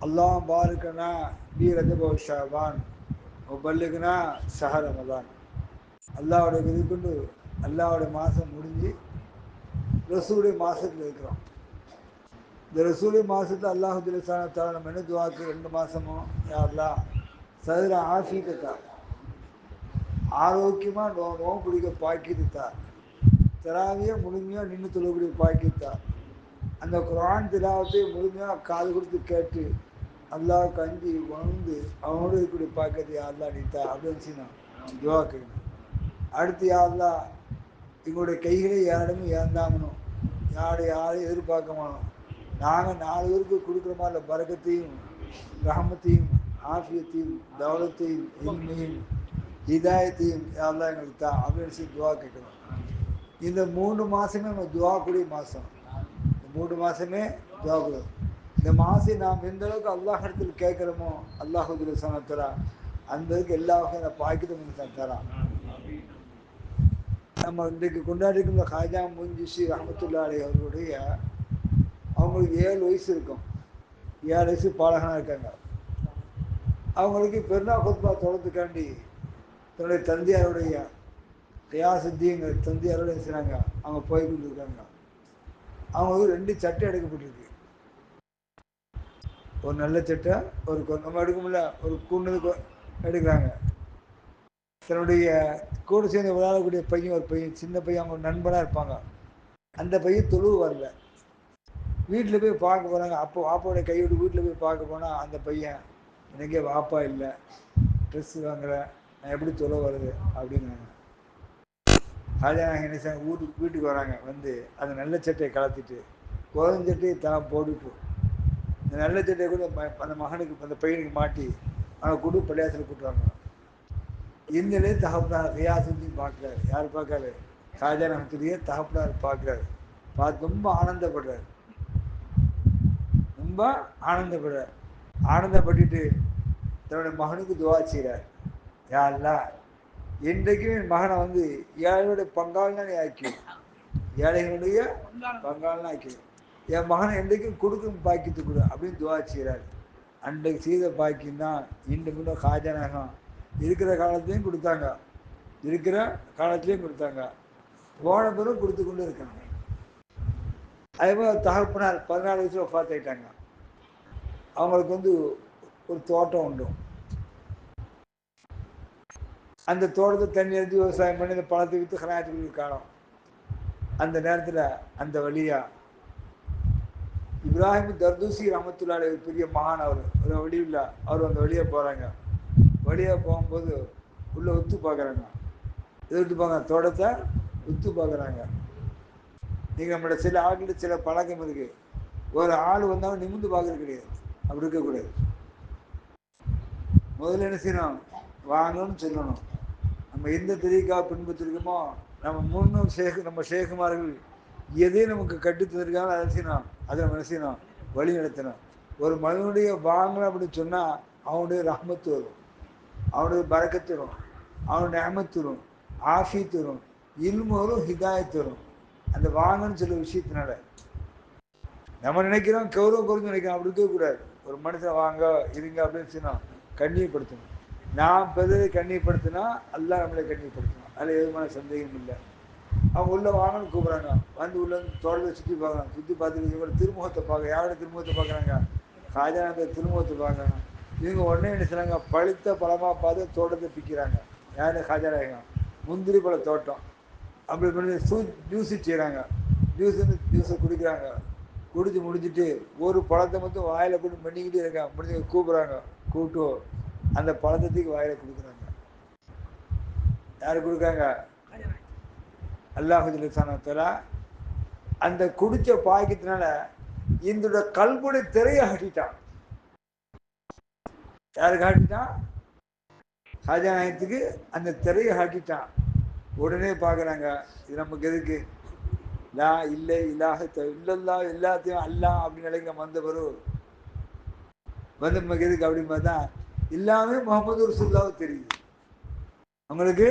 அல்லாஹ் பாருக்கனா B Rajab Shaban பல்லுக்குனா Shaher Ramadan. அல்லாவுடைய இது கொண்டு அல்லாவுடைய மாதம் முடிஞ்சு ரசூலுடைய மாதத்தில் இருக்கிறோம். இந்த ரசூலுடைய மாதத்தில் அல்லாஹு ஜல்ல நம்ம என்ன துவாக்கு 2 மாதமும் யாரெல்லாம் சதுர ஆஃபீக்கத்தா ஆரோக்கியமாக நோவு பிடிக்க பாக்கியத்தா தராவிய முழுமையாக நின்று தொழக்கூடிய பாக்கியத்தா அந்த குர்ஆன் திலாவத்தை முழுமையாக காது கொடுத்து கேட்டு அல்லாஹ்வுக்கு அஞ்சி உணர்ந்து அவனோடு இருக்கக்கூடிய பாக்கியத்தை யாரெல்லாம் நீத்தா அப்படின்னு நான் துவா கேட்கணும். அடுத்து யாரெல்லாம் எங்களுடைய கைகளை யாரிடமும் ஏந்தாமணும், யாரையும் எதிர்பார்க்க மாட்டோம். நாங்கள் 4 பேருக்கு கொடுக்குற மாதிரி பரக்கத்தையும் ரஹமத்தையும் ஆஃபியத்தையும் தௌலத்தையும் இன்மையும் ஹிதாயத்தையும் யாரெல்லாம் எங்களுக்கு தான் அப்படின்னு துவா கேட்கணும். இந்த 3 மாதமே நம்ம துவா கூடிய மாதம். இந்த 3 மாதமே துவா கூடும். இந்த மாதம் நாம் எந்த அளவுக்கு அல்லாஹ் இடத்தில் கேட்குறோமோ அல்லாஹு தஆலா அந்தளவுக்கு எல்லா வகையான பாக்கியத்தையும் தரான். நம்ம இன்றைக்கு கொண்டாடிருக்கிற ஹாஜா முன்ஜிஷி ரஹமத்துல்லாஹி அலைஹி அவர்களுடைய அவங்களுக்கு 7 வயசு இருக்கும். 7 வயசு பாலகனாக இருக்காங்க. அவங்களுக்கு பெருநா குத்பா தொடர்றதுக்காண்டி தன்னுடைய தந்தையாருடைய கியாசுத்தீன் தந்தையாரோட செய்கிறாங்க. அவங்க போய் கொண்டிருக்காங்க. அவங்களுக்கு 2 சட்டை எடுக்கப்பட்டிருக்கு. ஒரு நல்ல சட்டை, ஒரு நம்ம எடுக்கும்ல ஒரு கூண்டுக்கு எடுக்கிறாங்க. தன்னுடைய கூட சேர்ந்து விளையாடக்கூடிய பையன், ஒரு பையன் சின்ன பையன், அவங்க நண்பனாக இருப்பாங்க. அந்த பையன் தொழுவு வரல. வீட்டில் போய் பார்க்க போகிறாங்க. அப்போ வாப்பாவுடைய கையோடு வீட்டில் போய் பார்க்க போனால் அந்த பையன் எனக்கே வாப்பா இல்லை, ட்ரெஸ் வாங்குற, நான் எப்படி தொழுவு வருது அப்படிங்கிறாங்க. ஹாஜா நாங்கள் என்ன செய்ய வீட்டுக்கு வராங்க. வந்து அந்த நல்ல சட்டையை கலத்திட்டு கோதம் சட்டையை தான் போட்டுட்டு இந்த நல்ல சட்டையை கூட அந்த மகனுக்கு அந்த பையனுக்கு மாட்டி அவனை கூட்டு பள்ளியாசல் கூட்டுவாங்க. இந்த நிலையை தகப்பனார் ரியாசுத்தையும் பார்க்குறாரு. யார் பார்க்காரு? ஹாஜா ரஹமத்துல்லாஹி தகப்பனார் பார்க்குறாரு. பார்த்து ரொம்ப ஆனந்தப்படுறாரு. ரொம்ப ஆனந்தப்படுறார். ஆனந்தப்பட்டுட்டு தன்னுடைய மகனுக்கு துவா செய்கிறார். யா அல்லாஹ், இன்றைக்கும் என் மகனை வந்து ஏழைகளுடைய பங்காளனா நீ ஆக்கி, ஏழைகளுடைய பங்காளனா ஆக்கி, என் மகனை என்றைக்கும் கொடுக்கும் பாக்கியத்து கொடு அப்படின்னு துவா செய்கிறார். அன்றைக்கு செய்த பாக்கியம் தான் இன்று முன்னும் ஹாஜா நாயகம் இருக்கிற காலத்துலையும் கொடுத்தாங்க, இருக்கிற காலத்துலேயும் கொடுத்தாங்க, போன பிறகு கொடுத்து கொண்டு இருக்காங்க. அதேபோல் தகப்பனார் 14 வயசுல வஃபாத்தாயிட்டாங்க. அவங்களுக்கு வந்து ஒரு தோட்டம் உண்டு. அந்த தோட்டத்தை தண்ணி அடித்து விவசாயம் பண்ணி அந்த பழத்தை விற்று ஹனாயத்துக்கு காலம். அந்த நேரத்தில் அந்த வழியா இப்ராஹிம் தர்தூசி ரஹமத்துல்லாஹி அலைஹி பெரிய மகான், அவர் ஒரு வழியில் அவர் அந்த வழியாக போகிறாங்க. வழியாக போகும்போது உள்ளே உத்து பார்க்குறாங்க. எதிர்த்து பார்க்க தோட்டத்தை உத்து பார்க்குறாங்க. நீங்கள் நம்மளோட சில ஆட்கள் சில பழக்கம் இருக்கு. ஒரு ஆள் வந்தாலும் நிமிந்து பார்க்கறது கிடையாது. அப்படி இருக்கக்கூடாது. முதல்ல என்ன செய்யணும்? வாங்கன்னு சொல்லணும். நம்ம எந்த தெரியக்காக பின்பற்றிருக்கோமோ நம்ம முன்னும் நம்ம ஷேகுமார்கள் எதையும் நமக்கு கட்டு தந்திருக்காங்க. அதை செய்யணும், அதை நம்ம என்ன செய்யணும்? வழி நடத்தணும். ஒரு மனிதனுடைய வாங்கணும் அப்படின்னு சொன்னால் அவனுடைய ரஹ்மத்து வரும், அவனுடைய பரக்கத்து வரும், அவனுடைய நிஅமத்து வரும், ஆஃபியத்து வரும், இல்மு வரும், ஹிதாயத்து வரும். அந்த வாங்கன்னு சொல்ல விஷயத்தினால நம்ம நினைக்கிறோம் கௌரவம் குறைஞ்சு நினைக்கிறோம். அப்படி இருக்கக்கூடாது. ஒரு மனுஷன் வாங்க இருங்க அப்படின்னு சொன்னா கண்ணியப்படுத்தணும். நாம் பெரிதை கண்ணியப்படுத்தினா அல்லாஹ் நம்மளை கண்ணியப்படுத்தணும். அதில் எதுமான சந்தேகம் இல்லை. அவங்க உள்ள வாங்கன்னு கூப்பிட்றாங்க. வந்து உள்ள தோட்டத்தை சுற்றி பார்க்குறாங்க. சுற்றி பார்த்துட்டு இவங்க திருமுகத்தை பார்க்க, யாரோட திருமுகத்தை பார்க்குறாங்க? ஹாஜான திருமுகத்தை பார்க்குறாங்க. இவங்க உடனே என்ன செய்றாங்க? பழுத்த பழமாக பார்த்து தோட்டத்தை பிக்கிறாங்க. யார்? ஹாஜராக முந்திரி பழ தோட்டம். அப்படி பண்ணி ஜூஸு செய்கிறாங்க. ஜூஸை குடிக்கிறாங்க. குடிச்சு முடிச்சுட்டு ஒரு பழத்தை மட்டும் வாயில் போட்டு பண்ணிக்கிட்டே இருக்காங்க. முடிஞ்சு கூப்பிட்றாங்க. கூப்பிட்டு அந்த பழத்தத்துக்கு வாயில் கொடுக்குறாங்க. யார் கொடுக்குறாங்க? அல்லாஹு ஜல்ல தஆலா அந்த குடிச்ச பாக்கியத்தினால இந்த கல்புடைய திரையை காட்டிட்டான். யாரு காட்டிட்டான்? ஹாஜா நாயகத்துக்கு அந்த திரையை காட்டிட்டான். உடனே பார்க்குறாங்க, இது நமக்கு எதுக்கு? லா இல்லை இலாஹ இல்லல்லா, எல்லாத்தையும் அல்லாஹ் அப்படின்னு நினைக்க வந்த பிறகு வந்து நமக்கு எதுக்கு அப்படின்னு பார்த்தா எல்லாமே முகமது ரசூலுல்லாஹ் தெரியுது. அவங்களுக்கு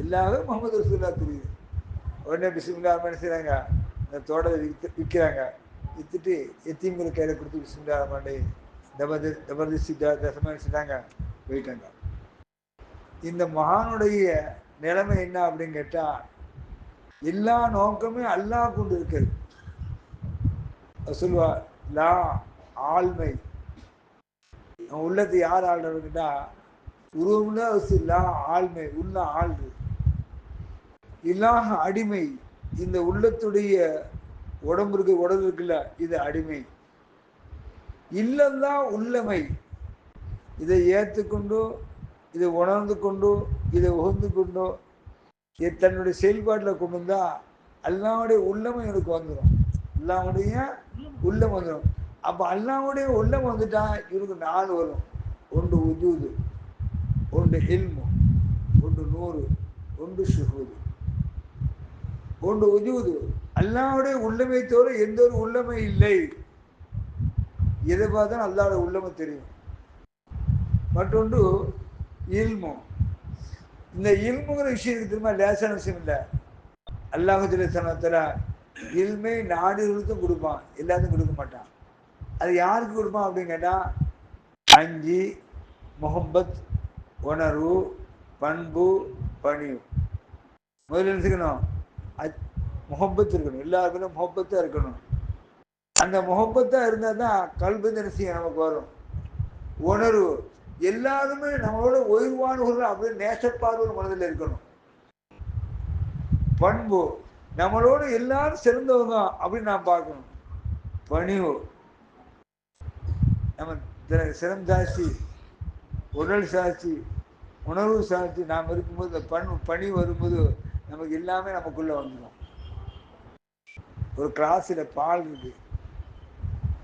எல்லாமே முகமது ரசூலுல்லாஹ் தெரியுது. உடனே பிஸ்மில்லாஹ் என்ன செய்கிறாங்க? அந்த தோட்டத்தை விற்கிறாங்க. விற்றுட்டு எத்தீம்கள் கையில் கொடுத்து பிஸ்மில்லாஹ் ரஹ்மான் ரஹீம் ஜபர்தஸ்தி தசமாங்க போயிட்டாங்க. இந்த மகானுடைய நிலைமை என்ன அப்படின்னு கேட்டா, எல்லா நோக்கமே அல்லாஹ் கொண்டு இருக்கிறது. சொல்லுவா லா ஆழ்மை உள்ளத்தை யார் ஆள்றதுன்னா உருவம்னா லா ஆழ்மை உள்ள ஆள்று இல்லாஹ அடிமை. இந்த உள்ளத்துடைய உடம்பு இருக்குல்ல இது அடிமை. இல்லந்தான் உள்ளமை. இதை ஏற்றுக்கொண்டோ இதை உணர்ந்து கொண்டோ இதை உகந்து கொண்டோ தன்னுடைய செயல்பாட்டில் கொண்டு வந்தா அல்லாவுடைய உள்ளமை எனக்கு வந்துடும். அல்லாவுடைய உள்ளம் வந்துடும். அப்ப அல்லாவுடைய உள்ளம் வந்துட்டா இவருக்கு 4 வரும். ஒன்று உஜூது, ஒன்று இல்மு, ஒன்று நூறு, ஒன்று ஷுஹூது. ஒன்று உஜூது, அல்லாவுடைய உள்ளமை தவிர எந்த ஒரு உள்ளமை இல்லை. எதை பார்த்தா அல்லாவுடைய உள்ளமை தெரியும். மற்றொன்று இல்மு. இந்த இல்முங்கிற விஷயம் திரும்ப லேசான விஷயம் இல்லை. அல்லாஹ் ஜல்லல்லாஹு இல்மை நாடுகளுக்கும் கொடுப்பான், எல்லாத்துக்கும் கொடுக்க மாட்டான். அது யாருக்கு கொடுப்பான் அப்படின்னு கேட்டா, அஞ்சு முஹப்பத், உணர்வு, பண்பு, பணிவு. முதல்ல நினைச்சுக்கணும் முஹப்பத் இருக்கணும். எல்லாருக்கும் முஹப்பத்தா இருக்கணும். அந்த முஹப்பத்தா இருந்தா தான் கல்வி நினைச்சிய நமக்கு வரும். உணர்வு, எல்லாருமே நம்மளோட ஓய்வானவர்கள் அப்படின்னு நேசப்பார்வை மனதில் இருக்கணும். பண்பு, நம்மளோட எல்லாரும் சிறந்தவங்க அப்படின்னு நான் பார்க்கணும். பணிவு, நம்ம சிரம் சாட்சி, உடல் சாட்சி, உணர்வு சாட்சி நாம் இருக்கும்போது பணி வரும்போது நமக்கு எல்லாமே நமக்குள்ள வந்துடும். ஒரு கிளாஸில் பால் இருக்கு,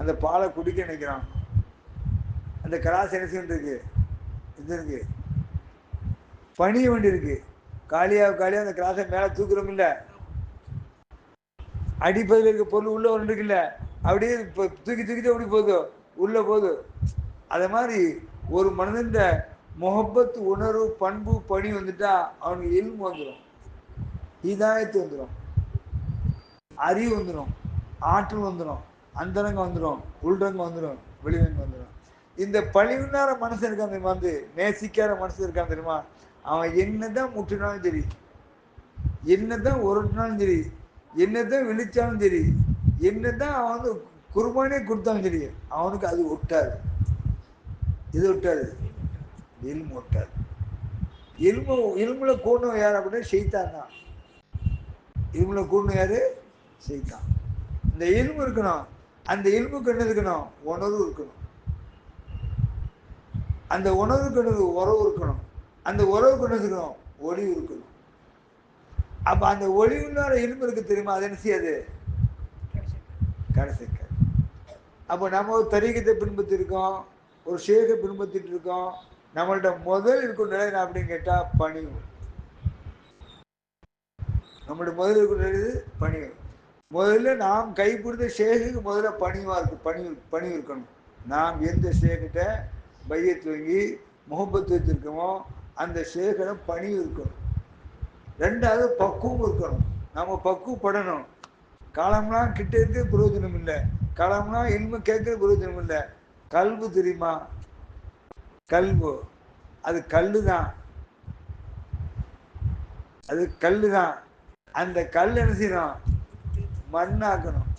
அந்த பாலை குடிக்க நினைக்கிறான். அந்த கிளாஸ் என்ன செய்யிருக்கு, இது இருக்கு, பணிய வேண்டி இருக்கு. காலியாக அந்த கிளாஸை மேலே தூக்குறோம் இல்லை, அடிப்பதில் இருக்க பொருள் உள்ள ஒன்று இருக்குல்ல, அப்படியே தூக்கி தூக்கிட்டு அப்படி போகுது உள்ள போகுது. அதே மாதிரி ஒரு மனிதன் முகப்பத்து, உணர்வு, பண்பு, பணி வந்துட்டா அவனுக்கு இல்மு வந்துடும், ஹிதாயத்து வந்துடும், அறிவு வந்துடும், ஆற்றல் வந்துடும், அந்தரங்கம் வந்துடும், உள்ரங்கம் வந்துடும், வெளிரங்கம் வந்துடும். இந்த பழிவுனார மனுஷன் இருக்கான் தெரியுமா, வந்து நேசிக்கார மனுஷன் இருக்கான் தெரியுமா, அவன் என்னதான் முற்றினாலும் சரி, என்னதான் உருட்டினாலும் சரி, என்னதான் விழிச்சாலும் சரி, என்னதான் அவன் வந்து குர்பானே கொடுத்தாலும் சரி, அவனுக்கு அது ஒட்டாது. இது ஒட்டாது, இல்மு ஒட்டாது. இல்முல கூடணும் யார் அப்படின்னா ஷைத்தான் தான். இல்முல கூடணும் யாரு, ஷைத்தான். இந்த இல்மு இருக்கணும். அந்த இல்முக்கு என்ன இருக்கணும், உணர்வு இருக்கணும். அந்த உணர்வுக்கு என்ன உறவு இருக்கணும். அந்த உறவுக்கு என்ன இருக்கணும், ஒளிவு இருக்கணும். அப்ப அந்த ஒளிவுனால இல்மு இருக்கு தெரியுமா, அது என்ன செய்யாது, கடைசிக்க. அப்போ நம்ம ஒரு தரீகத்தை பின்பற்றி இருக்கோம், ஒரு ஷேகை பின்பற்றிட்டு இருக்கோம். நம்மள்ட்ட முதல் இருக்கும் நிலை அப்படின்னு கேட்டா பணிவு. நம்மளுடைய முதல் இருக்கும் நிலை பணிவு. முதல்ல நாம் கைப்பிடித்த ஷேகுக்கு முதல்ல பணிவா இருக்கு, பணிவு இருக்கணும். நாம் எந்த ஷேகிட்ட பையத்து வாங்கி முகப்பத்து வச்சிருக்கோமோ அந்த ஷேகிட பணிவு இருக்கணும். ரெண்டாவது பக்குவம் இருக்கணும். நம்ம பக்குவப்படணும். காலம்லாம் கிட்ட இருக்க பிரயோஜனம் இல்லை, காலம்லாம் இனிமே கேட்கிற பிரயோஜனம் இல்லை. கல்வு தெரியுமா, கல்வு அது கல்லு தான், அது கல்லு தான். அந்த கல் என்ன செய்யணும், மண்ணாக்கணும்.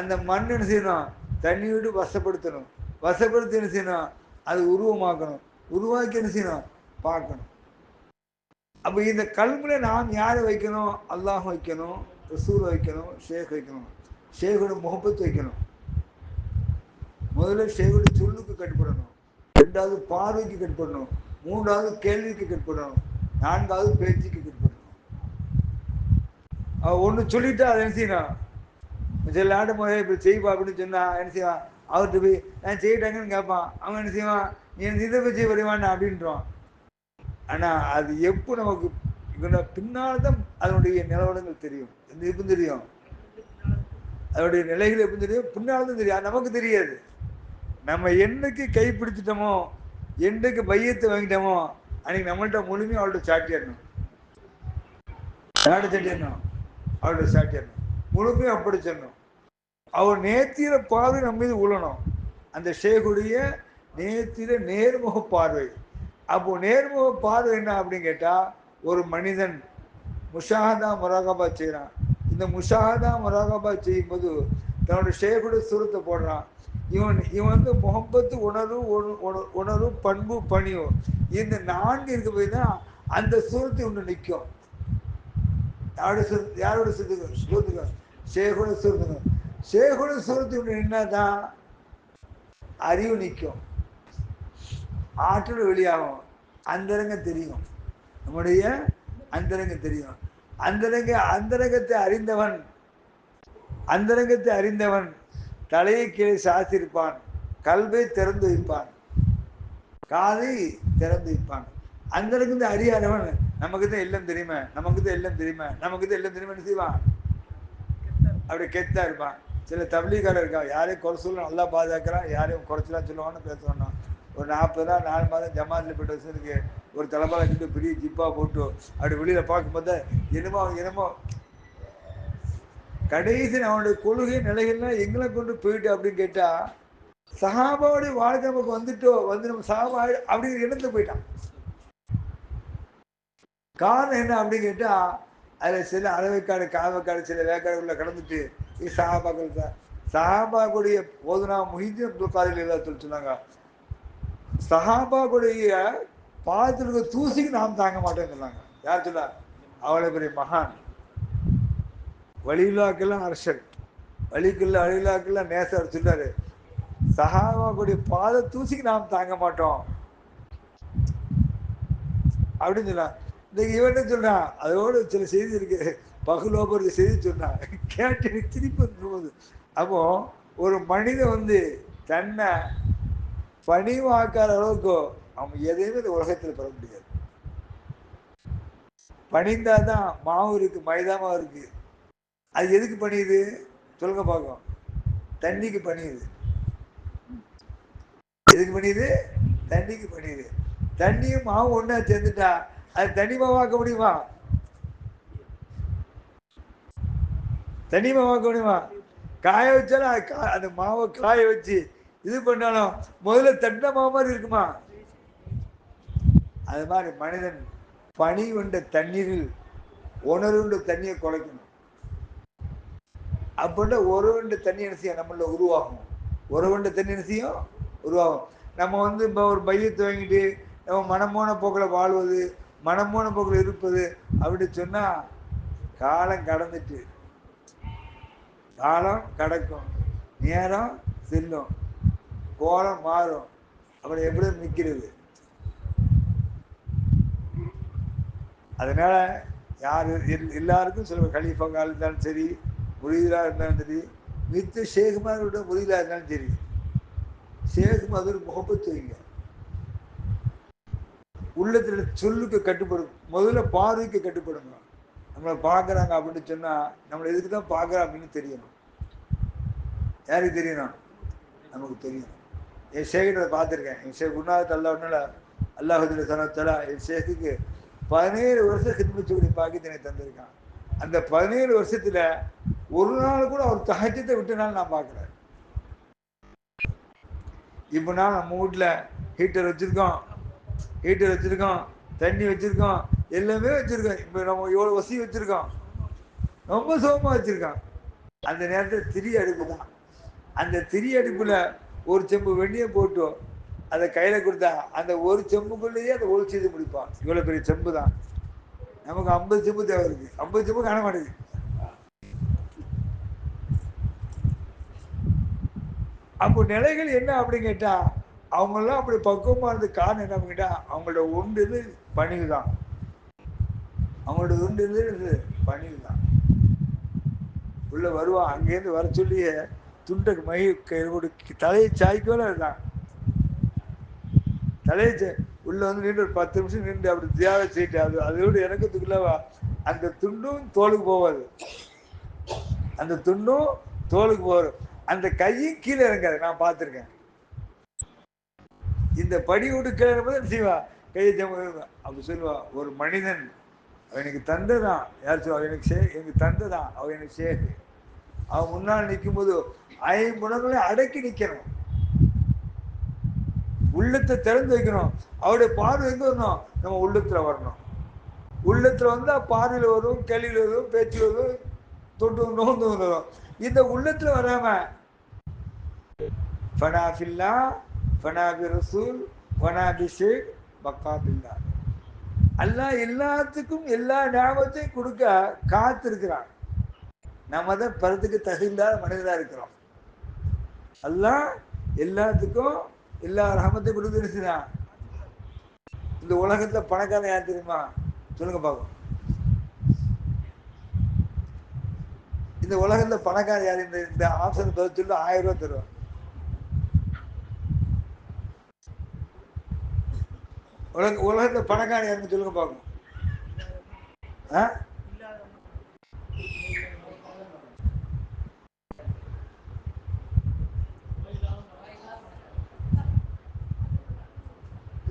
அந்த மண் என்ன செய்யணும், தண்ணி விட்டு வசப்படுத்தணும். வசப்படுத்தி என்ன செய்யணும், அது உருவமாக்கணும். உருவாக்கி என்ன செய்யணும், பார்க்கணும். அப்போ இந்த கல்வில நாம் யாரை வைக்கணும், அல்லாஹ் வைக்கணும், ரசூல் வைக்கணும், ஷேக் வைக்கணும். ஷேகோட முகப்பத்து வைக்கணும். முதல்ல ஷேகோட சொல்லுக்கு கட்டுப்படணும். ரெண்டாவது பார்வைக்கு கட்டுப்படணும். மூன்றாவது கேள்விக்கு கட்டுப்படணும். நான்காவது பேச்சுக்கு கட்டுப்படணும். ஒன்று சொல்லிட்டா அதை என்ன செய்யணும், சில ஆட்டு முறை இப்படி செய்வா அப்படின்னு சொன்னா என்ன செய்வான், அவர்கிட்ட போய் நான் செய்யிட்டாங்கன்னு கேட்பான். அவன் என்ன செய்வான், நீ இதை போய் செய்ய வருவான் அப்படின்றான். ஆனா அது எப்போ நமக்கு பின்னால்தான் அதனுடைய நிலவரங்கள் தெரியும். எப்ப தெரியும், அதனுடைய நிலைகள் எப்படி தெரியும், பின்னால்தான் தெரியும். நமக்கு தெரியாது. நம்ம என்னைக்கு கைப்பிடிச்சிட்டோமோ, என்னைக்கு பையத்தை வாங்கிட்டோமோ, அன்னைக்கு நம்மள்ட்ட முழுமையும் அவள்கிட்ட சாட்டிடணும். யார்கிட்ட சாட்டிடணும், அவள்கிட்ட சாட்டிடணும். முழுமையும் அப்படிச்சிடணும். அவள் நேர்த்தியில பார்வை நம்ம மீது உழணும். அந்த ஷேகுடைய நேத்திர நேர்முக பார்வை. அப்போ நேர்முக பார்வை என்ன அப்படின்னு கேட்டா, ஒரு மனிதன் முஷாஹதா முராகபா செய்யறான். இந்த முஷாஹதா முராகபா செய்யும்போது தன்னுடைய ஷேகுடைய சூரத்தை போடுறான். இவன் இவன் வந்து முகப்பத்து உணர்வு உணர்வு பண்பு பணிவு இந்த 4 இருக்க போய் தான் அந்த சூரத்தை ஒன்று நிற்கும். யாரோட சூரத்துக்கு ஷேகுட சூரத்துக்கு ஷேகுட சூரத்து ஒன்று என்னதான் அறிவு நிற்கும், ஆற்றல் வெளியாகும், அந்தரங்கம் தெரியும், நம்முடைய அந்தரங்கம் தெரியும். அந்தரங்கத்தை அறிந்தவன் தலையை கீழே சாத்திருப்பான், கல்வை திறந்து வைப்பான், காதை திறந்து வைப்பான். அந்தரங்கத்தை அறியாதவன் நமக்கு தான் எல்லாம் தெரியுமா என்ன செய்வான், அப்படி கெத்தா இருப்பான். சில தபிலீகாரர் இருக்கா, யாரையும் குறை சொல்ல நல்லா பாதுகாக்கிறான், யாரையும் குறைச்சலாம் சொல்லுவான்னு பேசுவான்னா. ஒரு 40 நாள் 4 மாதம் ஜமாத்தில் போய்ட்டு வசதிக்கு ஒரு தலைப்பாக கிட்ட பெரிய ஜிப்பா போட்டு அப்படி வெளியில் பார்க்கும்போது என்னமோ கடைசி அவனுடைய கொள்கை நிலைகள்லாம் எங்களை கொண்டு போயிட்டு அப்படின்னு கேட்டா, சஹாபாவுடைய வாழ்க்கை நமக்கு வந்து நம்ம சஹாபா அப்படிங்கிற இடத்துல போயிட்டான். காரணம் என்ன அப்படின்னு கேட்டா, அதில் சில அளவைக்காடு காவக்காடு சில வேக்காடுகளில் கடந்துட்டு சஹாபாக்கள் தான். சஹாபாக்குடைய போதுனா முஹிதீன் அப்துல் காதிர் எல்லாத்துல சொன்னாங்க, சஹாபாக்குடைய பாதத்திற்கு தூசிக்கு நாம் தாங்க மாட்டேன்னு சொன்னாங்க. யார் சொன்னா? அவ்வளோ பெரிய மகான், வலியுல்லாக்கெல்லாம் அரசர், வலியுல்லாக்கெல்லாம் நேசர் சொன்னாரு, சஹாபாக்குடைய பாத தூசிக்கு நாம் தாங்க மாட்டோம் அப்படின்னு சொன்னான். இன்னைக்கு இவன் சொல்றான், அதோட சில செய்தி இருக்கு, பகுலோபர் செய்தி சொன்னான், கேட்டு திருப்பி போகுது. அப்போ ஒரு மனிதன் வந்து தன்னை பணிவாக்காத அளவுக்கு அவன் எதையுமே இந்த உலகத்தில் பெற முடியாது. பணிந்தாதான் மாவு இருக்கு, மைதா மாவு இருக்கு. அது எதுக்கு பணியுது சொல்லுங்க பார்க்கும்? தண்ணிக்கு பணியுது. எதுக்கு பணியுது? தண்ணிக்கு பணியுது. தண்ணியும் மாவு ஒண்ணா சேர்ந்துட்டா அது தனி மாவாக்க முடியுமா? தனி மாவாக்க முடியுமா? காய வச்சாலும் அந்த மாவை காய வச்சு இது பண்ணாலும் முதல்ல தண்ட மாவு மாதிரி இருக்குமா? அது மாதிரி மனிதன் பனி கொண்ட தண்ணீரில் உணர்வுண்ட தண்ணியை குறைக்கணும். அப்படின்னா ஒரு வண்ட தண்ணி என்ன செய்யும் நம்மள உருவாகும். ஒரு வண்ட தண்ணி என்ன செய்யும் உருவாகும். நம்ம வந்து இப்போ ஒரு பையத்தை வாங்கிட்டு நம்ம மனமோன போக்கில் வாழ்வது, மனமோன போக்கில் இருப்பது அப்படின்னு சொன்னா காலம் கடந்துட்டு, காலம் கடக்கும், நேரம் செல்லும், கோலம் மாறும், அப்புறம் எப்படி நிற்கிறது? அதனால யார் எல்லாருக்கும் சொல்ல, கலீஃபாக்கா இருந்தாலும் சரி, முரீதா இருந்தாலும் சரி, மித்த ஷேகுமாரோட முரீதா இருந்தாலும் சரி, ஷேக் மதுர் முகப்பத்து வைங்க. உள்ளத்துல சொல்லுக்கு கட்டுப்படும், முதல்ல பார்வைக்கு கட்டுப்படுங்க. நம்மளை பார்க்குறாங்க அப்படின்னு சொன்னா நம்மளை எதுக்கு தான் பார்க்குறோம் அப்படின்னு தெரியணும். யாருக்கு தெரியணும்? நமக்கு தெரியணும். என் ஷேகிட்ட பார்த்துருக்கேன். என் ஷேக் உண்ணாவது அல்லாஹ்னால அல்லாஹுல சனத்தலா என் ஷேக்குக்கு 17 வருஷம் ஹித்மத் பாக்கியத்தினை தந்திருக்கான். அந்த 17 வருஷத்துல ஒரு நாள் கூட அவர் தஹஜ்ஜத்தை விட்டனால நான் பார்க்குறேன். இப்போ நான் நம்ம வீட்டில் ஹீட்டர் வச்சிருக்கோம், தண்ணி வச்சிருக்கோம், எல்லாமே வச்சிருக்கோம். இப்போ நம்ம எவ்வளோ வசதி வச்சிருக்கோம், ரொம்ப சுகமாக வச்சிருக்கோம். அந்த நேரத்தில் திரி அடுப்பு தான். அந்த திரி அடுப்புல ஒரு செம்பு வெண்ணியை போட்டு அதை கையில கொடுத்தா அந்த ஒரு செம்புக்குள்ளேயே அதை ஒளி செய்து முடிப்பான். இவ்வளவு பெரிய செம்பு தான். நமக்கு 50 செம்பு தேவை இருக்கு, 50 செம்பு காண மாட்டேங்குது. அப்போ நிலைகள் என்ன அப்படின்னு கேட்டா, அவங்கெல்லாம் அப்படி பக்குவமா இருந்த காரணம் என்ன கேட்டா, அவங்களோட உண்டு பணிவு தான். அவங்களோட உண்டு பணிவு தான். உள்ள வருவான், அங்கேருந்து வர சொல்லியே துண்டை தலையை சாய்க்கோல இருந்தான். தலையை உள்ள வந்து நின்று ஒரு 10 நிமிஷம் நின்று அப்படி தியாக செய்யிட்டு அதோட இறக்கத்துக்குள்ளவா அந்த துண்டும் தோலுக்கு போவாது. அந்த துண்டும் தோலுக்கு போகும். அந்த கையும் கீழே இறங்காது. நான் பார்த்துருக்கேன். இந்த படி விட்டு கீழே செய்வா கையை அப்படி சொல்லுவா. ஒரு மனிதன் அவனுக்கு தந்ததான். யார் சொல்லுவா? எனக்கு தந்ததான். அவன் எனக்கு சேகு. அவன் முன்னால் நிற்கும் போது 5 குணங்களையும் அடக்கி நிற்கணும். உள்ளத்தை திறந்து வைக்கணும். அவருடைய பார்வை எங்க வரணும்? நம்ம உள்ளத்துல வரணும். உள்ளத்துல வந்தா பார்வையில் வரும், கேள்வியில் வரும், பேச்சு வரும், தொட்டு நோந்து வரும். இந்த உள்ளத்துல வராம ஃபனாஃபில்லா ஃபனாபி ரசூல் ஃபனாபி ஷேக் பக்காபில்லா, அல்லாஹ் எல்லாத்துக்கும் எல்லா ஞாபகத்தையும் கொடுக்க காத்திருக்கிறான். நம்ம தான் பரத்துக்கு தகுந்தாத மனிதராக இருக்கிறோம். அல்லாஹ் எல்லாத்துக்கும் எல்லா ரஹமத்தையும் கொடுத்துருச்சுதான். இந்த உலகத்துல பணக்காரன் யார் தெரியுமா? சொல்லுங்க பார்ப்போம். இந்த உலகத்துல பணக்காரன் யார்? இந்த ஆப்ஷன் பதில் சொல்லி 1000 ரூபாய் தருவான். உலகத்துல பணக்காரன் யாருன்னு சொல்லுங்க பார்ப்போம்.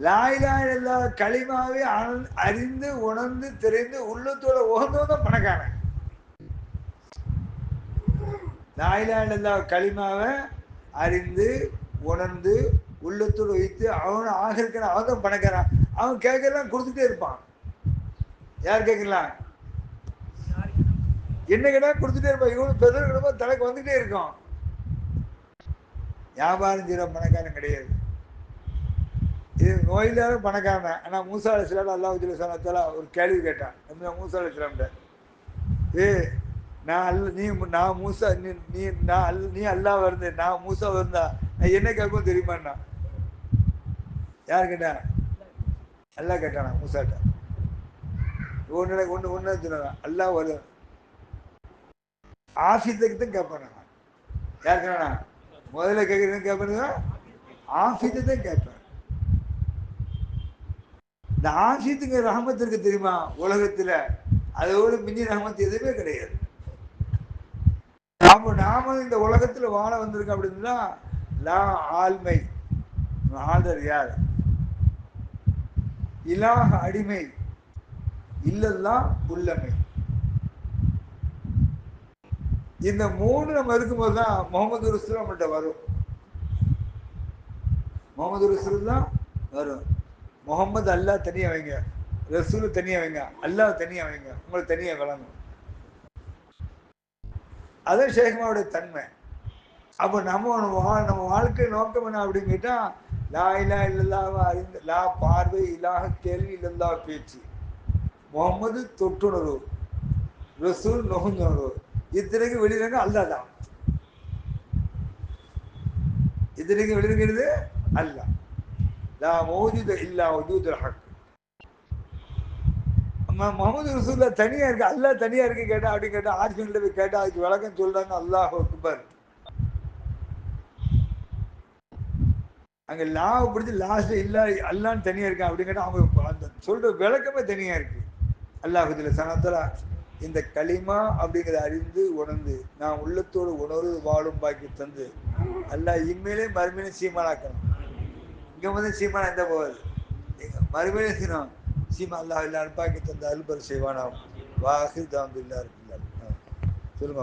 லாயிலா இல்லா களிமாவே அறிந்து உணர்ந்து தெரிந்து உள்ளத்தோட உகந்தோதான் பணக்காரன். லாயிலா இல்லா களிமாவை அறிந்து உணர்ந்து உள்ளத்தோடு வைத்து அவனை ஆகிருக்கிற அவன் தான் பணக்காரன். அவன் கேட்கலாம் கொடுத்துட்டே இருப்பான். யார் கேட்கலாம்? என்ன கேட்டா கொடுத்துட்டே இருப்பான். இவனு பெருமா தலைக்கு வந்துட்டே இருக்கும். வியாபாரம் செய்யற பணக்காரன் கிடையாது. இது நோயிலாத பணக்காரன். ஆனா மூசா அலைஹிஸ்ஸலாம் அல்லாஹ் சொன்னால ஒரு கேள்வி கேட்டான். மூசா அலைஹிஸ்ஸலாம்ட்ட, நான் மூசா நீ அல்லாஹ் வருது, நான் மூசா வருந்தா நான் என்ன கேட்கும் தெரியுமாண்ணா? யார் கேட்டா? அல்லாஹ் கேட்டானா மூசாட்ட? ஒன்னு சொன்னாங்க, அல்லாஹ் வரும் ஆஃபீஸுக்கு தான் கேட்பானா? யார் கேட்டானா? முதல்ல கேட்கறது கேட்பானுங்க, ஆஃபீஸை தான் கேட்பேன். இந்த ஆஃபீஸுக்கு ரஹமத் இருக்கு தெரியுமா உலகத்துல? அதோட மிஞ்சி ரஹமத் எதுவுமே கிடையாது. அப்போ நாம இந்த உலகத்துல வாழ வந்திருக்கோம் அப்படின்னா ஆழ்மை ஆதர் யார்? இலாக அடிமை இல்லெல்லாம் உள்ளமை. இந்த 3 நம்ம இருக்கும்போது தான் முகமது ரசூல் நம்மள்கிட்ட வரும். முகமது ரசூல் தான் வரும். முகமது அல்லாஹ் தனியா வைங்க, ரசூல் தனியா வைங்க, அல்லாஹ் தனியா வைங்க, உங்களை தனியா விளங்கும். அதான் ஷேக்மாவுடைய தன்மை. அப்போ நம்ம வாழ்க்கை நோக்கம் என்ன அப்படின்னு கேட்டா, லா இலாஹ இல்லல்லாஹ் அறிந்து, லா பார்வை, இலாஹ கேள்வி, இல்லல்லாஹ் பேச்சு, முகமது தொட்டுணர்வு, ரசூல் நுகர்ந்துணர்வு. இத்தனைக்கு வெளியிறாங்க அல்லாஹ் தான். இத்தனைக்கு வெளியிறது அல்லாஹ். லா மௌஜூத இல்லா வஜூதுல் ஹக். முகமது ரசூல்லா தனியா இருக்கு, அல்லாஹ் தனியா இருக்கு கேட்டா அப்படின்னு கேட்டா ஆர்ஜினில் போய் கேட்டா அதுக்கு விளக்கம் சொல்றாங்க, அல்லாஹ் அக்பர். அங்க லாவை பிடிச்சி லாஸ்ட் இல்ல அல்லான்னு தனியா இருக்கான் அப்படின்னு கேட்டா அவங்க அந்த சொல்ற விளக்கமே தனியா இருக்கு. அல்லாஹ் சனத்தலா இந்த களிமா அப்படிங்கிறத அறிந்து உணர்ந்து நான் உள்ளத்தோடு உணர்வு வாழும் பாக்கி தந்து அல்லாஹ் இம்மையிலே மறுமையிலே சீமானாக்கணும். இங்க வந்து சீமானா எந்த போகாது, மறுமையிலே சீனம் சீமா அல்லாஹ் இல்லா பாக்கி தந்த அல்பர் செய்வானாம். வாஹி தாம் இல்லா இருக்குல்ல. சொல்லுங்க.